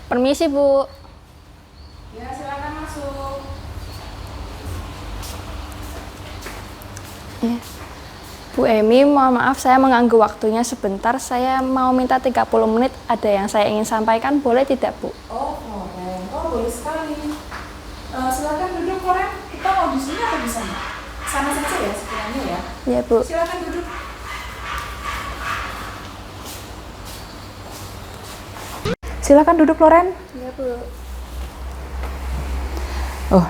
Permisi, Bu. Ya, silakan masuk. Ya. Bu Emi, mohon maaf saya mengganggu waktunya sebentar. Saya mau minta 30 menit. Ada yang saya ingin sampaikan, boleh tidak, Bu? Oh, Loren. Oh, boleh sekali. Silakan duduk, Loren. Kita mau di sini atau di sana? Sana saja ya, sekiranya ya. Ya, Bu. Silakan duduk. Silakan duduk, Loren. Ya, Bu. Oh,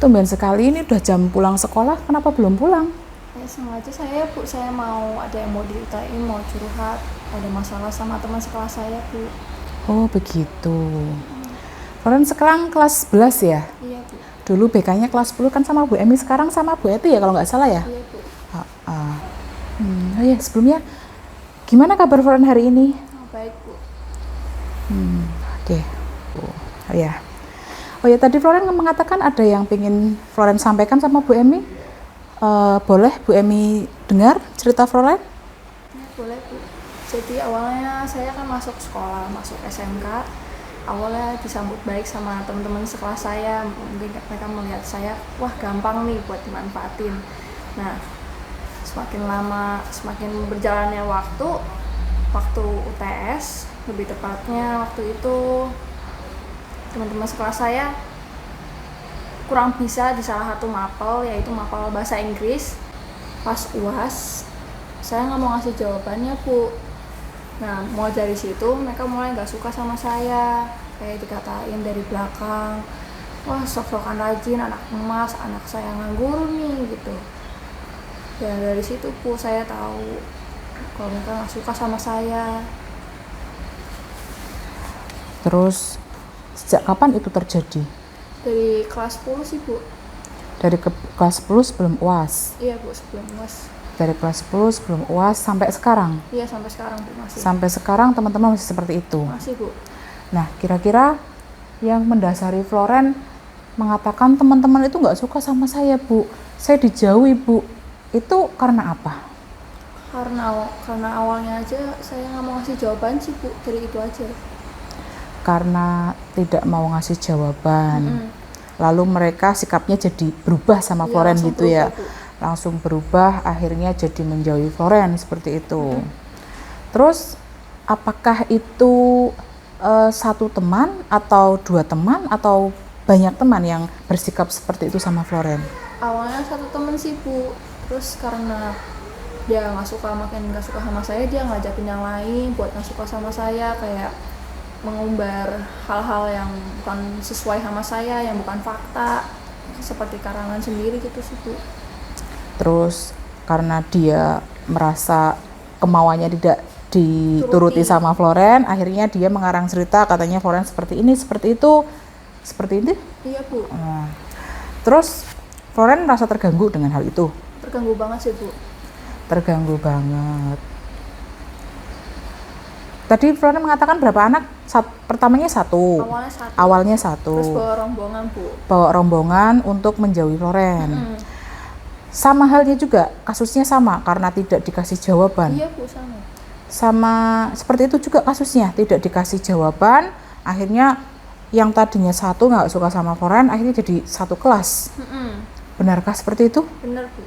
tumben sekali ini udah jam pulang sekolah. Kenapa belum pulang? Ya, sengaja saya, Bu. Saya mau ada yang mau diceritain, mau curhat. Ada masalah sama teman sekelas saya, Bu. Oh, begitu. Loren sekarang kelas 11 ya? Iya, Bu. Dulu BK-nya kelas 10 kan sama Bu Emi, sekarang sama Bu Eti ya kalau nggak salah ya? Iya, Bu. Oh ya, sebelumnya gimana kabar Loren hari ini? Oh, baik, Bu. Oke. Oh ya. Oh ya, tadi Floren mengatakan ada yang pengen Floren sampaikan sama Bu Emi. Boleh Bu Emi dengar cerita Floren? Ya, boleh, Bu. Jadi awalnya saya kan masuk sekolah, masuk SMK. Awalnya disambut baik sama teman-teman sekelas saya. Mungkin mereka melihat saya, wah gampang nih buat dimanfaatin. Nah, semakin lama, semakin berjalannya waktu UTS, lebih tepatnya waktu itu teman-teman sekelas saya kurang bisa di salah satu mapel, yaitu mapel bahasa Inggris. Pas UAS, saya nggak mau ngasih jawabannya, Bu. Nah, mulai dari situ mereka mulai nggak suka sama saya, kayak dikatain dari belakang, wah sok-sokan rajin, anak emas, anak saya nganggur nih gitu. Dan dari situ, Bu, saya tahu kalau mereka nggak suka sama saya. Terus sejak kapan itu terjadi? Dari kelas 10 sih, Bu. Dari kelas 10 sebelum UAS. Iya, Bu, sebelum UAS. Dari kelas 10 sebelum UAS sampai sekarang. Iya, sampai sekarang, Bu, masih. Sampai sekarang teman-teman masih seperti itu. Masih, Bu. Nah, kira-kira yang mendasari Floren mengatakan teman-teman itu nggak suka sama saya, Bu. Saya dijauhi, Bu. Itu karena apa? Karena awalnya aja saya nggak mau ngasih jawaban sih, Bu, dari itu aja. Karena tidak mau ngasih jawaban. Lalu mereka sikapnya jadi berubah sama Floren gitu ya. Bu. Langsung berubah, akhirnya jadi menjauhi Floren seperti itu. Terus apakah itu satu teman atau dua teman atau banyak teman yang bersikap seperti itu sama Floren? Awalnya satu temen sih, Bu. Terus karena dia makin nggak suka sama saya, dia ngajakin yang lain buat nggak suka sama saya, kayak mengumbar hal-hal yang bukan sesuai sama saya, yang bukan fakta, seperti karangan sendiri gitu sih, Bu. Terus karena dia merasa kemauannya tidak dituruti sama Floren, akhirnya dia mengarang cerita, katanya Floren seperti ini, seperti itu, seperti itu. Iya, Bu. Terus Floren merasa terganggu dengan hal itu? Terganggu banget sih, Bu. Terganggu banget. Tadi Floren mengatakan berapa anak? Pertamanya satu. Awalnya satu. Terus bawa rombongan, Bu. Bawa rombongan untuk menjauhi Floren. Sama halnya juga, kasusnya sama karena tidak dikasih jawaban. Iya, Bu, sama. Sama seperti itu juga kasusnya, tidak dikasih jawaban, akhirnya yang tadinya satu nggak suka sama Floren akhirnya jadi satu kelas. Benarkah seperti itu? Benar, Bu.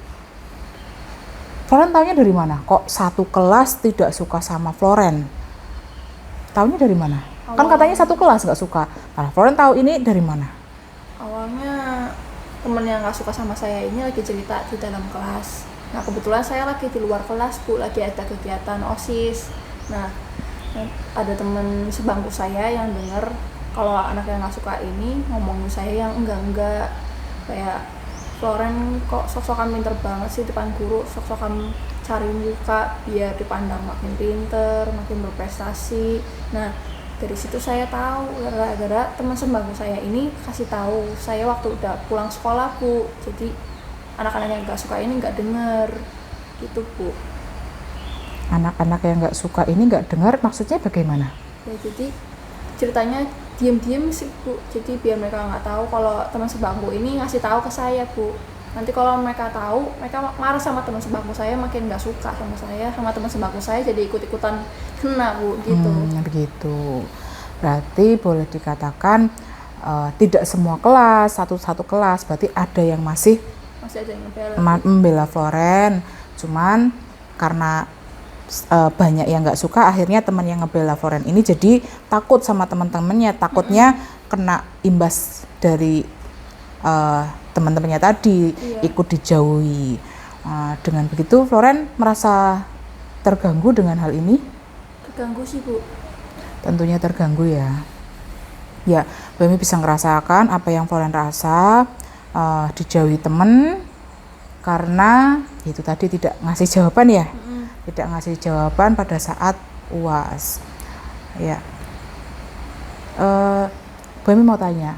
Floren taunya dari mana? Kok satu kelas tidak suka sama Floren? Taunya dari mana? Kan katanya satu kelas nggak suka. Nah, Floren tahu ini dari mana? Awalnya temen yang nggak suka sama saya ini lagi cerita di dalam kelas. Nah, kebetulan saya lagi di luar kelas, Bu, lagi ada kegiatan OSIS. Nah, ada temen sebangku saya yang denger kalau anak yang nggak suka ini ngomongin saya yang enggak, kayak Floren kok sok-sokan pinter banget sih depan guru, sok-sokan cari muka biar dipandang makin pinter, makin berprestasi. Nah, dari situ saya tahu gara-gara teman sebangku saya ini kasih tahu saya waktu udah pulang sekolah, Bu. Jadi anak-anak yang nggak suka ini nggak dengar gitu, Bu. Anak-anak yang nggak suka ini nggak dengar maksudnya bagaimana? Ya, jadi ceritanya diam-diam sih, Bu. Jadi biar mereka nggak tahu kalau teman sebangku ini ngasih tahu ke saya, Bu. Nanti kalau mereka tahu, mereka marah sama teman sebangku saya, makin nggak suka sama saya, sama teman sebangku saya, jadi ikut-ikutan kena, Bu, gitu. Begitu. Berarti boleh dikatakan tidak semua kelas, satu kelas, berarti ada yang masih ada yang ngebela. membela Floren. Cuman karena banyak yang nggak suka, akhirnya teman yang ngebela Floren ini jadi takut sama teman-temannya, takutnya kena imbas dari teman-temannya tadi, ikut dijauhi. Dengan begitu Floren merasa terganggu dengan hal ini? Terganggu sih Bu. Tentunya terganggu ya. Ya, Bu Emi bisa ngerasakan apa yang Floren rasa, dijauhi temen karena itu tadi tidak ngasih jawaban ya, tidak ngasih jawaban pada saat UAS. Ya, Bu Emi mau tanya,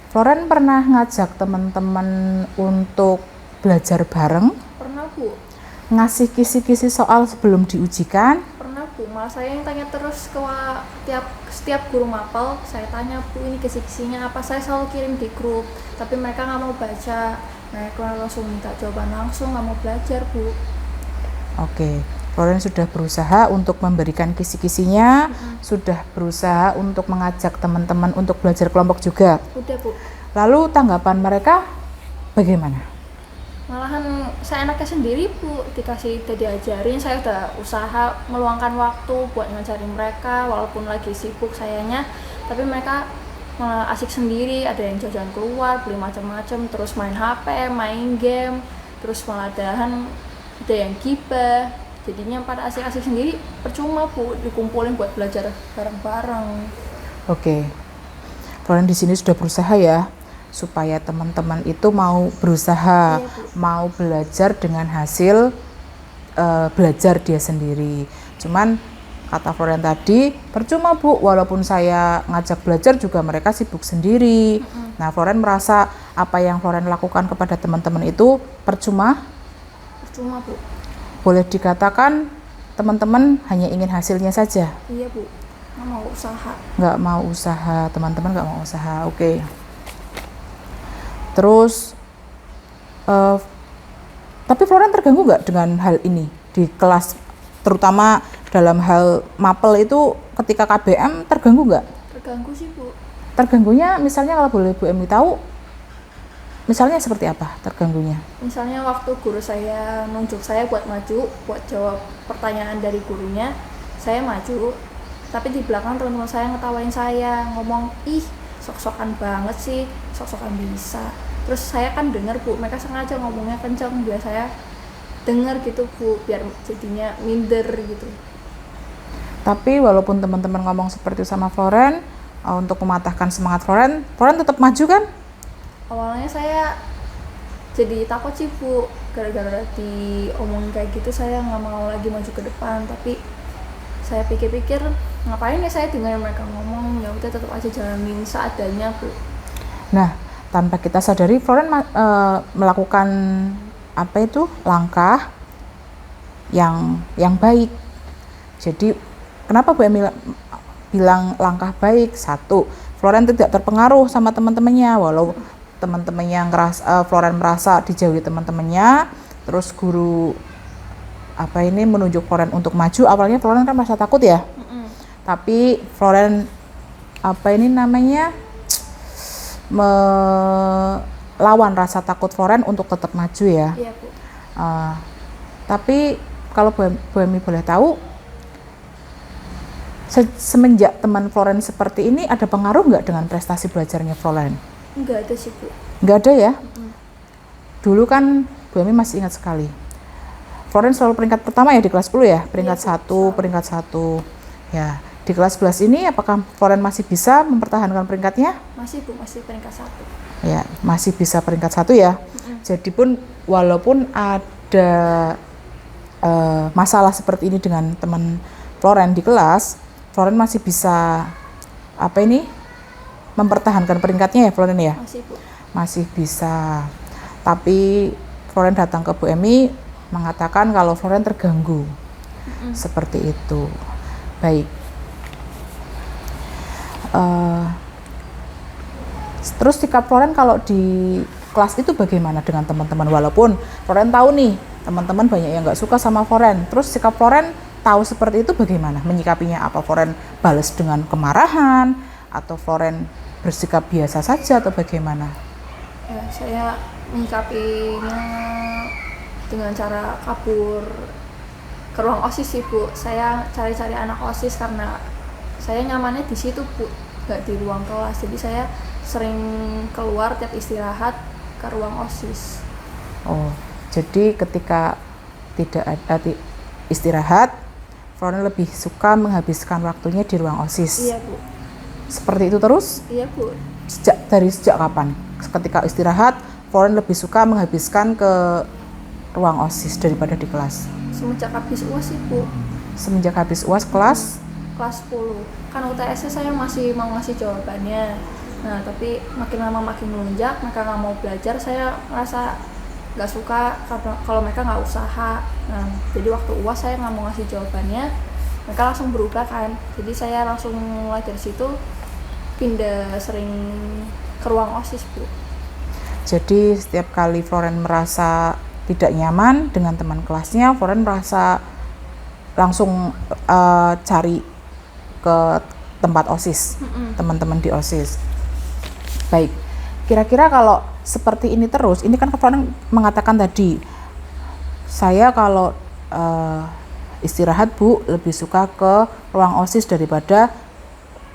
Floren pernah ngajak teman-teman untuk belajar bareng? Pernah Bu. Ngasih kisi-kisi soal sebelum diujikan? Pernah Bu, malah saya yang tanya terus ke setiap guru mapel. Saya tanya, Bu, ini kisi-kisinya apa? Saya selalu kirim di grup, tapi mereka nggak mau baca. Mereka langsung minta jawaban langsung, nggak mau belajar Bu. Oke, Floren sudah berusaha untuk memberikan kisi-kisinya, sudah berusaha untuk mengajak teman-teman untuk belajar kelompok juga. Udah Bu. Lalu tanggapan mereka bagaimana? Malahan saya enaknya sendiri Bu, udah diajarin, saya udah usaha meluangkan waktu buat ngajarin mereka walaupun lagi sibuk sayanya, tapi mereka malah asik sendiri, ada yang jajan keluar, beli macam-macam, terus main HP, main game, terus malah ada yang gibah. Jadinya pada asik-asik sendiri, percuma Bu dikumpulin buat belajar bareng-bareng. Oke, Floren di sini sudah berusaha ya, supaya teman-teman itu mau berusaha, mau belajar dengan hasil belajar dia sendiri. Cuman kata Floren tadi, percuma Bu, walaupun saya ngajak belajar juga mereka sibuk sendiri. Nah, Floren merasa apa yang Floren lakukan kepada teman-teman itu percuma? Percuma Bu. Boleh dikatakan teman-teman hanya ingin hasilnya saja? Iya Bu, nggak mau usaha. Nggak mau usaha, teman-teman nggak mau usaha, oke. Terus, tapi Floren terganggu nggak dengan hal ini di kelas, terutama dalam hal mapel itu ketika KBM terganggu nggak? Terganggu sih Bu. Terganggunya misalnya kalau boleh Bu Emi tahu, misalnya seperti apa terganggunya? Misalnya waktu guru saya nunjuk saya buat maju, buat jawab pertanyaan dari gurunya, saya maju, tapi di belakang teman-teman saya ngetawain saya, ngomong, ih sok-sokan banget sih, sok-sokan bisa. Terus saya kan dengar Bu, mereka sengaja ngomongnya kencang biar saya dengar gitu Bu, biar jadinya minder gitu. Tapi walaupun teman-teman ngomong seperti itu sama Floren, untuk mematahkan semangat Floren tetap maju kan? Awalnya saya jadi takut sih Bu, gara-gara diomongin kayak gitu saya nggak mau lagi maju ke depan. Tapi saya pikir-pikir, ngapain ya saya dengar mereka ngomong, ya udah tetap aja jalanin seadanya Bu. Nah, tanpa kita sadari Floren melakukan langkah yang baik. Jadi kenapa Bu Emi bilang langkah baik? Satu, Floren tidak terpengaruh sama teman-temannya, walau teman-temannya Floren merasa dijauhi teman-temannya, terus guru menunjuk Floren untuk maju. Awalnya Floren kan merasa takut ya, tapi Floren melawan rasa takut Floren untuk tetap maju ya. Iya Bu. Tapi kalau Bu Emi boleh tahu, semenjak teman Floren seperti ini ada pengaruh nggak dengan prestasi belajarnya Floren? Nggak ada sih Bu. Nggak ada ya? Dulu kan Bu Emi masih ingat sekali, Floren selalu peringkat pertama ya di kelas 10 ya, peringkat satu. Ya, di kelas 11 ini apakah Floren masih bisa mempertahankan peringkatnya? Masih Bu, masih peringkat 1. Ya, masih bisa peringkat 1 ya. Jadi pun walaupun ada masalah seperti ini dengan teman Floren di kelas, Floren masih bisa mempertahankan peringkatnya ya Floren ya? Masih Bu. Masih bisa. Tapi Floren datang ke Bu Emi mengatakan kalau Floren terganggu. Seperti itu. Baik. Terus sikap Floren kalau di kelas itu bagaimana dengan teman-teman? Walaupun Floren tahu nih teman-teman banyak yang nggak suka sama Floren, terus sikap Floren tahu seperti itu bagaimana menyikapinya? Apa Floren balas dengan kemarahan atau Floren bersikap biasa saja atau bagaimana? Ya, saya menyikapinya dengan cara kabur ke ruang OSIS sih Bu. Saya cari-cari anak OSIS karena saya nyamannya di situ Bu, nggak di ruang kelas. Jadi saya sering keluar tiap istirahat ke ruang OSIS. Oh, jadi ketika tidak ada istirahat, Floren lebih suka menghabiskan waktunya di ruang OSIS. Iya Bu. Seperti itu terus? Iya Bu. Dari sejak kapan? Ketika istirahat, Floren lebih suka menghabiskan ke ruang OSIS daripada di kelas. Semenjak habis UAS sih Bu. Semenjak habis UAS kelas? Kelas 10. Kan UTS-nya saya masih mau ngasih jawabannya. Nah, tapi makin lama makin melonjak, mereka nggak mau belajar, saya merasa nggak suka karena kalau mereka nggak usaha. Nah, jadi waktu UAS saya nggak mau ngasih jawabannya, mereka langsung berubah kan. Jadi saya langsung mulai dari situ pindah sering ke ruang OSIS Bu. Jadi setiap kali Floren merasa tidak nyaman dengan teman kelasnya, Floren merasa langsung cari ke tempat OSIS, teman-teman di OSIS. Baik, kira-kira kalau seperti ini terus, ini kan Floren mengatakan tadi, saya kalau istirahat Bu lebih suka ke ruang OSIS daripada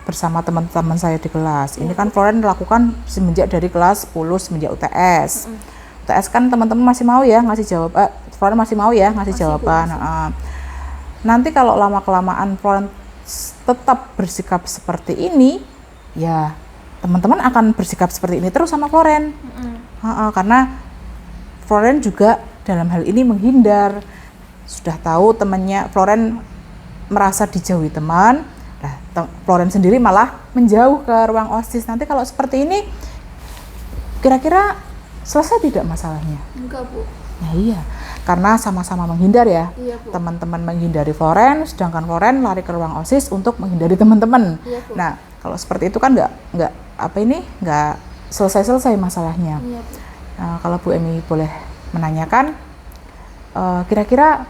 bersama teman-teman saya di kelas. Ini kan Floren lakukan semenjak dari kelas 10, semenjak UTS. UTS kan teman-teman masih mau ya ngasih jawab, Floren masih mau ya ngasih jawaban. Nanti kalau lama-kelamaan Floren tetap bersikap seperti ini, ya teman-teman akan bersikap seperti ini terus sama Floren. Karena Floren juga dalam hal ini menghindar. Sudah tahu temannya, Floren merasa dijauhi teman, Floren sendiri malah menjauh ke ruang OSIS. Nanti kalau seperti ini, kira-kira selesai tidak masalahnya? Enggak Bu. Nah iya, karena sama-sama menghindar ya. Iya Bu. Teman-teman menghindari Floren, sedangkan Floren lari ke ruang OSIS untuk menghindari teman-teman. Iya Bu. Nah kalau seperti itu kan nggak selesai-selesai masalahnya. Iya Bu. Nah, kalau Bu Emi boleh menanyakan, kira-kira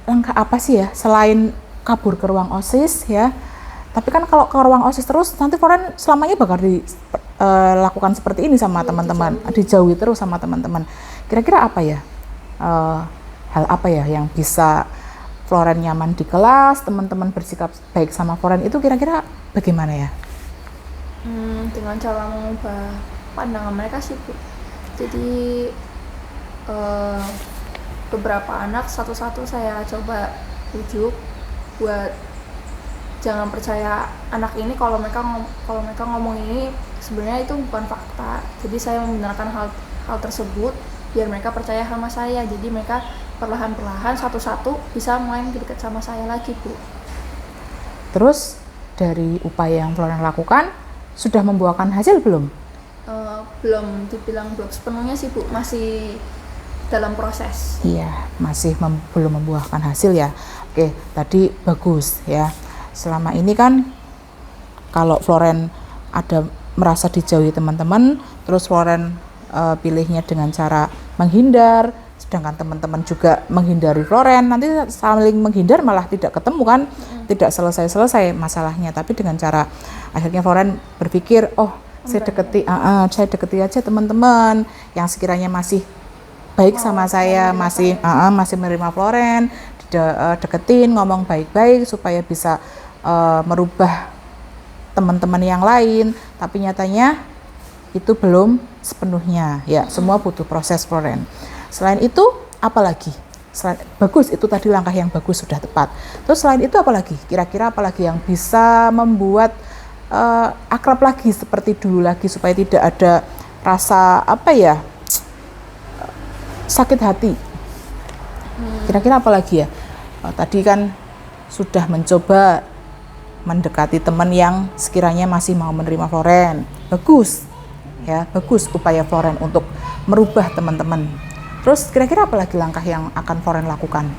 langkah apa sih ya selain kabur ke ruang OSIS ya? Tapi kan kalau ke ruang OSIS terus, nanti Floren selamanya bakal dilakukan seperti ini sama teman-teman, dijauhi terus sama teman-teman. Kira-kira apa ya, hal apa ya yang bisa Floren nyaman di kelas, teman-teman bersikap baik sama Floren itu kira-kira bagaimana ya? Dengan cara mengubah pandangan mereka sih Bu. Jadi beberapa anak satu-satu saya coba bujuk buat jangan percaya anak ini kalau mereka ngomong ini sebenarnya itu bukan fakta. Jadi saya membenarkan hal tersebut biar mereka percaya sama saya. Jadi mereka perlahan-perlahan satu-satu bisa mulai dekat sama saya lagi Bu. Terus dari upaya yang Floren lakukan sudah membuahkan hasil belum? Belum dibilang belum sepenuhnya sih Bu, masih dalam proses. Iya, masih belum membuahkan hasil ya. Oke, tadi bagus ya. Selama ini kan kalau Floren ada merasa dijauhi teman-teman, terus Floren pilihnya dengan cara menghindar, sedangkan teman-teman juga menghindari Floren, nanti saling menghindar malah tidak ketemu kan, tidak selesai-selesai masalahnya. Tapi dengan cara akhirnya Floren berpikir, oh saya deketi aja teman-teman yang sekiranya masih baik sama saya, masih menerima Floren, deketin, ngomong baik-baik supaya bisa merubah teman-teman yang lain. Tapi nyatanya itu belum sepenuhnya ya, semua butuh proses Floren. Selain itu apalagi? Bagus, itu tadi langkah yang bagus, sudah tepat. Terus selain itu apalagi? Kira-kira apalagi yang bisa membuat akrab lagi seperti dulu lagi supaya tidak ada rasa sakit hati? Kira-kira apalagi ya? Tadi kan sudah mencoba mendekati teman yang sekiranya masih mau menerima Floren. Bagus ya, bagus upaya Floren untuk merubah teman-teman. Terus kira-kira apalagi langkah yang akan Floren lakukan?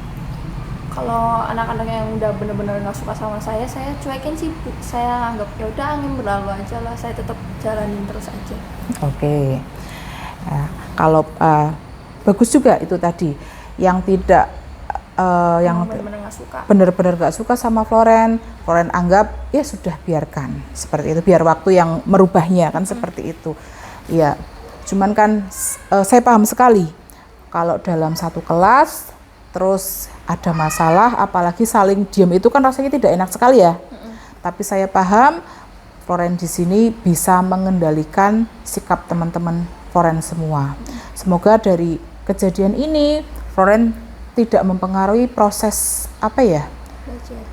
Kalau anak-anak yang udah bener-bener nggak suka sama saya cuekin sih Bu. Saya anggap ya udah angin berlalu aja lah, saya tetap jalanin terus aja. Oke. Kalau bagus juga itu tadi, yang tidak yang benar-benar nggak suka. benar-benar gak suka sama Floren anggap ya sudah biarkan seperti itu, biar waktu yang merubahnya kan seperti itu ya. Cuman kan saya paham sekali kalau dalam satu kelas terus ada masalah, apalagi saling diam itu kan rasanya tidak enak sekali ya. Tapi saya paham Floren di sini bisa mengendalikan sikap teman-teman Floren semua. Semoga dari kejadian ini Floren tidak mempengaruhi proses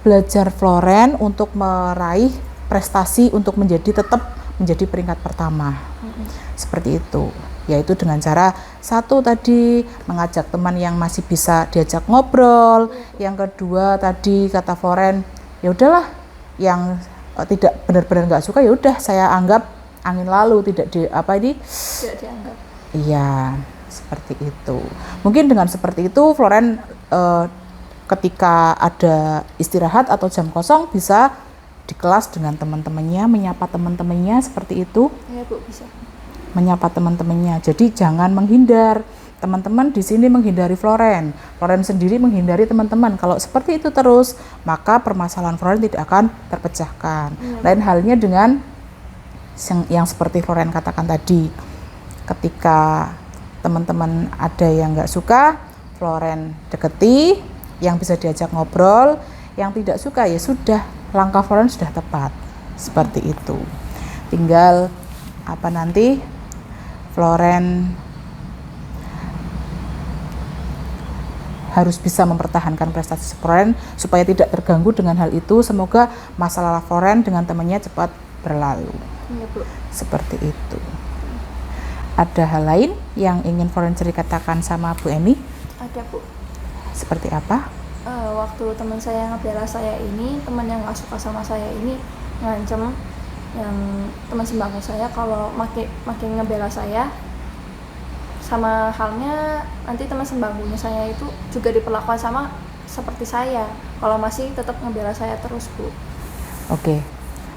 belajar Floren untuk meraih prestasi untuk tetap menjadi peringkat pertama. Seperti itu, yaitu dengan cara satu tadi mengajak teman yang masih bisa diajak ngobrol, yang kedua tadi kata Floren ya udahlah, yang tidak benar-benar nggak suka ya udah saya anggap angin lalu, tidak dianggap. Iya, seperti itu. Mungkin dengan seperti itu Floren ketika ada istirahat atau jam kosong bisa di kelas dengan teman-temannya, menyapa teman-temannya seperti itu. Iya Bu, bisa. Menyapa teman-temannya. Jadi jangan menghindar. Teman-teman di sini menghindari Floren sendiri menghindari teman-teman. Kalau seperti itu terus, maka permasalahan Floren tidak akan terpecahkan. Lain halnya dengan yang seperti Floren katakan tadi. Ketika teman-teman ada yang nggak suka, Floren deketi, yang bisa diajak ngobrol, yang tidak suka ya sudah, langkah Floren sudah tepat. Seperti itu. Tinggal nanti Floren harus bisa mempertahankan prestasi Floren supaya tidak terganggu dengan hal itu. Semoga masalah Floren dengan temannya cepat berlalu. Iya Bu. Seperti itu. Ada hal lain yang ingin Floren ceritakan sama Bu Emi? Ada Bu. Seperti apa? Waktu teman saya ngebela saya ini, teman yang nggak suka sama saya ini ngancem yang teman sembako saya kalau makin ngebela saya, sama halnya nanti teman sembakunya saya itu juga diperlakukan sama seperti saya kalau masih tetap ngebela saya terus Bu. Oke.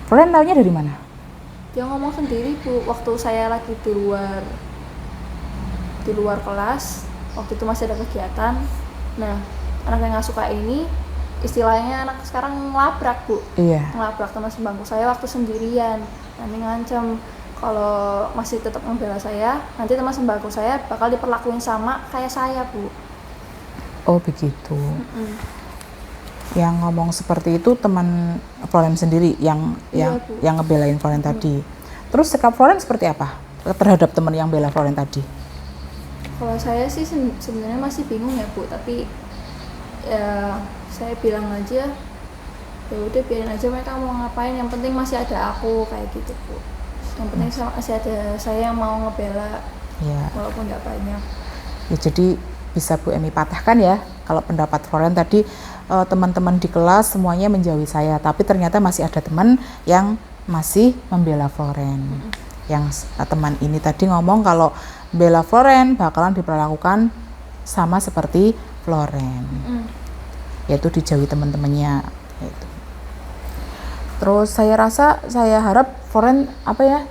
Floren taunya dari mana? Dia ngomong sendiri Bu, waktu saya lagi di luar kelas, waktu itu masih ada kegiatan. Nah, anak yang nggak suka ini istilahnya anak sekarang ngelabrak Bu. Iya. Ngelabrak teman sebangku saya waktu sendirian. Nanti ngancam kalau masih tetap membela saya, nanti teman sebangku saya bakal diperlakuin sama kayak saya Bu. Oh begitu. Yang ngomong seperti itu teman Floren sendiri yang ngebelain Floren tadi. Terus sikap Floren seperti apa terhadap teman yang bela Floren tadi? Kalau saya sih sebenarnya masih bingung ya Bu, tapi ya saya bilang aja ya udah biarin aja mereka mau ngapain, yang penting masih ada aku kayak gitu Bu. Yang penting masih ada saya yang mau ngebela ya. Walaupun nggak banyak. Ya jadi bisa Bu Emi patahkan ya kalau pendapat Floren tadi teman-teman di kelas semuanya menjauhi saya, tapi ternyata masih ada teman yang masih membela Floren. Yang teman ini tadi ngomong kalau bela Floren bakalan diperlakukan sama seperti Floren, yaitu dijauhi teman-temannya. Gitu. Terus saya harap Floren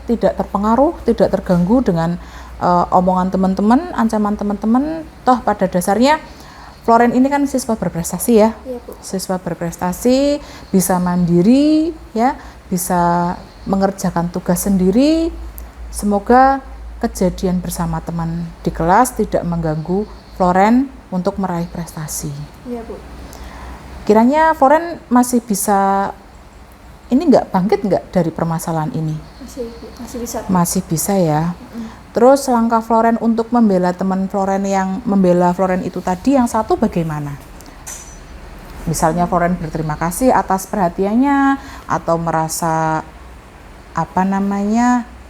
tidak terpengaruh, tidak terganggu dengan omongan teman-teman, ancaman teman-teman. Toh pada dasarnya Floren ini kan siswa berprestasi ya. Iya, Bu. Siswa berprestasi, bisa mandiri ya, bisa mengerjakan tugas sendiri. Semoga kejadian bersama teman di kelas tidak mengganggu Floren untuk meraih prestasi. Iya Bu. Kiranya Floren masih bisa bangkit dari permasalahan ini? Masih bisa. Bu. Masih bisa ya. Terus langkah Floren untuk membela teman Floren yang membela Floren itu tadi yang satu bagaimana? Misalnya Floren berterima kasih atas perhatiannya atau merasa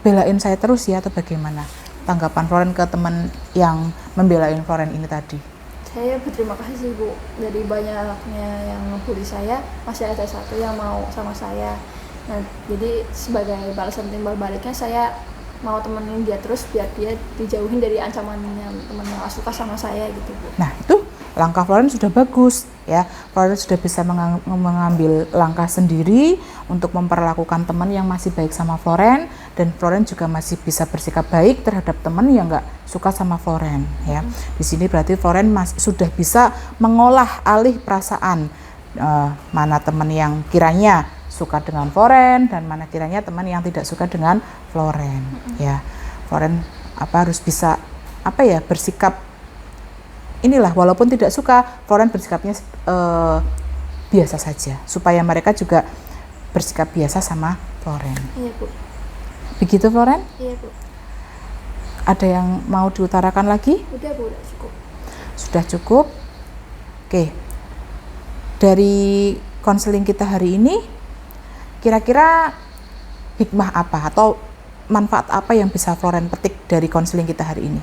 belain saya terus ya, atau bagaimana tanggapan Floren ke teman yang membelain Floren ini tadi? Saya berterima kasih Bu, dari banyaknya yang ngebully saya masih ada satu yang mau sama saya. Nah, jadi sebagai balasan timbal baliknya saya mau temenin dia terus biar dia dijauhin dari ancaman yang teman yang gak suka sama saya gitu Bu. Nah itu langkah Floren sudah bagus ya. Floren sudah bisa mengambil langkah sendiri untuk memperlakukan teman yang masih baik sama Floren, dan Floren juga masih bisa bersikap baik terhadap teman yang nggak suka sama Floren ya. Di sini berarti Floren sudah bisa mengolah alih perasaan, mana teman yang kiranya suka dengan Floren dan mana kiranya teman yang tidak suka dengan Floren ya. Floren harus bisa bersikap inilah, walaupun tidak suka, Floren bersikapnya biasa saja supaya mereka juga bersikap biasa sama Floren. Iya, Bu. Begitu, Floren? Iya, Bu. Ada yang mau diutarakan lagi? Udah, Bu, udah cukup. Sudah cukup. Oke. Dari konseling kita hari ini, kira-kira hikmah apa atau manfaat apa yang bisa Floren petik dari konseling kita hari ini?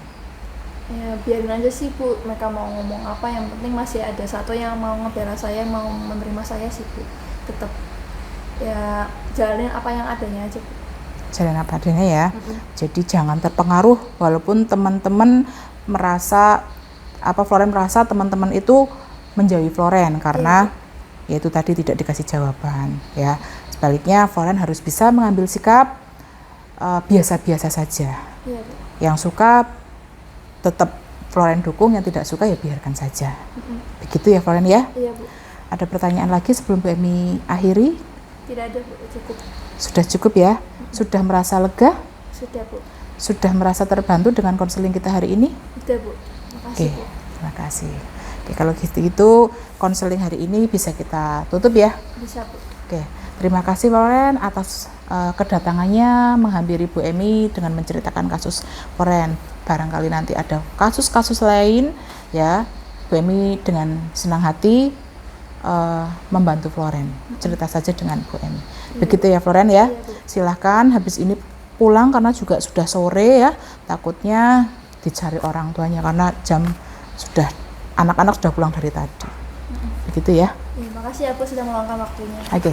Ya biarin aja sih, Bu, mereka mau ngomong apa, yang penting masih ada satu yang mau ngebela saya, mau menerima saya sih, Bu. Tetap ya jalanin apa yang adanya aja, Bu. Jalanin apa adanya ya. Jadi jangan terpengaruh walaupun teman-teman merasa Floren merasa teman-teman itu menjauhi Floren karena yaitu tadi tidak dikasih jawaban ya. Sebaliknya Floren harus bisa mengambil sikap biasa-biasa saja. Iya, Bu. Yang suka tetap Floren dukung, yang tidak suka ya biarkan saja. Begitu ya, Floren ya? Iya, Bu. Ada pertanyaan lagi sebelum Bu Emi akhiri? Tidak ada, Bu, cukup. Sudah cukup ya? Sudah merasa lega? Sudah, Bu. Sudah merasa terbantu dengan konseling kita hari ini? Sudah, Bu. Makasih, Bu. Terima kasih. Oke, kalau gitu konseling hari ini bisa kita tutup ya? Bisa, Bu. Oke, terima kasih Floren atas kedatangannya menghampiri Bu Emi dengan menceritakan kasus Floren. Barangkali nanti ada kasus-kasus lain ya, Bu Emi dengan senang hati membantu Floren. Cerita saja dengan Bu Emi. Begitu ya, Floren ya. Silahkan habis ini pulang karena juga sudah sore ya. Takutnya dicari orang tuanya karena anak-anak sudah pulang dari tadi. Begitu ya. Terima kasih ya, Bu, sudah meluangkan waktunya. Oke.